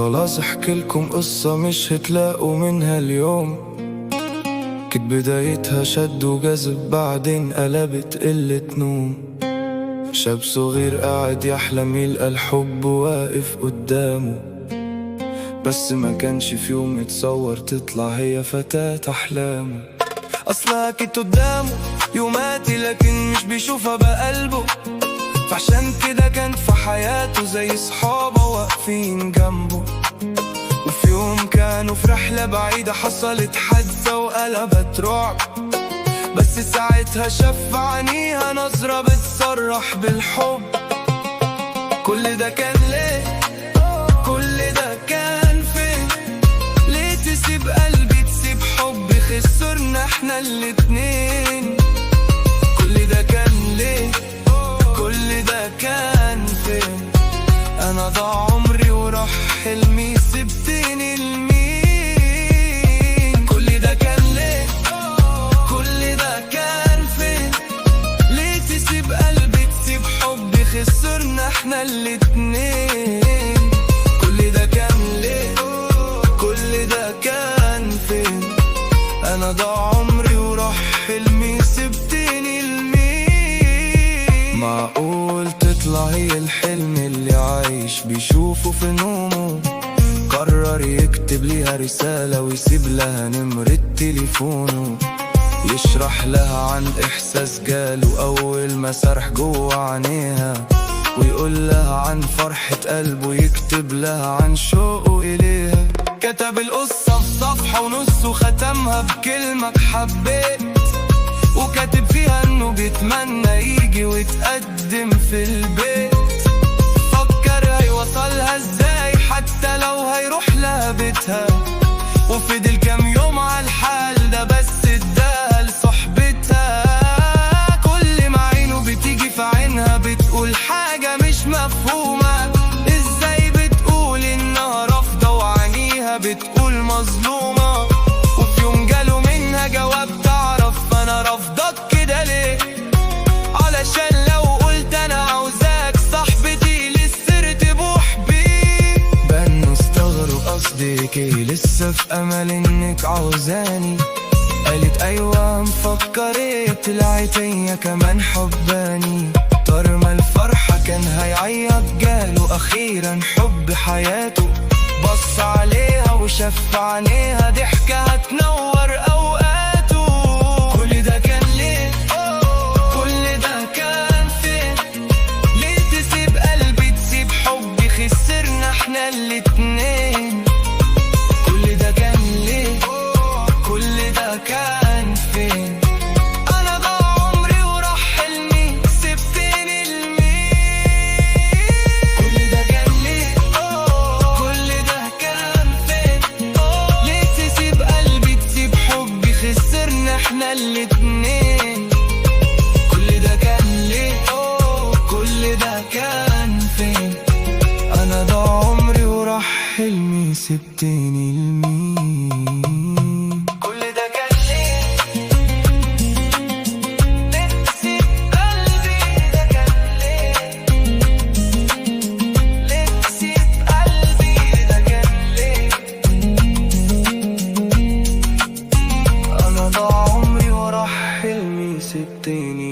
خلاص احكي لكم قصة مش هتلاقوا منها اليوم. كانت بدايتها شد وجذب بعدين قلبت قلة نوم. شاب صغير قاعد يحلم يلقى الحب واقف قدامه، بس ما كانش في يوم يتصور تطلع هي فتاة أحلامه. أصلها كانت قدامه يوماتي لكن مش بيشوفها بقلبه، فعشان كده كان في حياته زي صحابه واقفين جنبه. وفي يوم كانوا في رحلة بعيدة حصلت حادثة وقلبت رعب، بس ساعتها شاف في عينيها نظرة بتصرح بالحب. كل ده كان ليه؟ كل ده كان فين؟ ليه تسيب قلبي تسيب حبي خسرنا احنا الاتنين؟ كل ده كان ليه؟ كل ده كان فين؟ انا ضاع عمري وراح حلمي سبتني لمين؟ كل ده كان ليه؟ كل ده كان فين؟ ليه تسيب قلبي تسيب حبي خسرنا احنا الاتنين؟ كل ده كان ليه؟ كل ده كان فين؟ انا ضاع عمري وراح حلمي سبتني لمين؟ معقول تطلع هي الحلم اللي عايش بيشوفه في نومه؟ قرر يكتب ليها رسالة ويسيب لها نمرة تليفونه، يشرح لها عن إحساس جاله أول ما سرح جوه عينيها، ويقول لها عن فرحة قلبه، يكتب لها عن شوقه إليها. كتب القصة في صفحة ونص وختمها بكلمة حبيت، وكاتب فيها إنه بيتمنى يجي ويتقدم في البيت. فكر هيوصلها إزاي حتى لو هيروح لها بيتها، وفضل كام يوم على الحال ده بس اداها لصحبتها. كل ما عينه بتيجي في عينها بتقول حاجة مش مفهومة، ازاي بتقول انها رافضة وعينيها بتقول مظلومة؟ وفي يوم جاله منها جواب تعرف انا رافضك كده ليه؟ علشان لو قلت انا عاوزاك صاحبتي لسه تبوح بيه. بان استغرب قصدك ايه؟ لسه في امل انك عاوزاني؟ قالت ايوه مفكر ايه؟ طلعت هي كمان حباني. طرما الفرحة كان هيعيط جاله اخيرا حب حياته، بص عليها وشاف عينيها ضحكة هتنور اوقاته. كل ده كان ليه؟ كل ده كان فين؟ ليه تسيب قلبي تسيب حبي خسرنا احنا الاتنين؟ كل ده كان ليه؟ كل ده كان فين؟ انا ضاع عمري وراح حلمي سبتني لمين؟ كل ده كان ليه؟ كل ده كان فين؟ ليه تسيب قلبي تسيب حبي خسرنا احنا الاتنين؟ كل ده كان ليه؟ كل ده كان فين؟ انا ضاع عمري وراح حلمي سبتني لمين؟ كل ده كان ليه؟ ليه تسيب قلبي؟ ده كان ليه؟ ليه تسيب قلبي؟ ده كان ليه؟ انا ضاع عمري وراح حلمي سبتني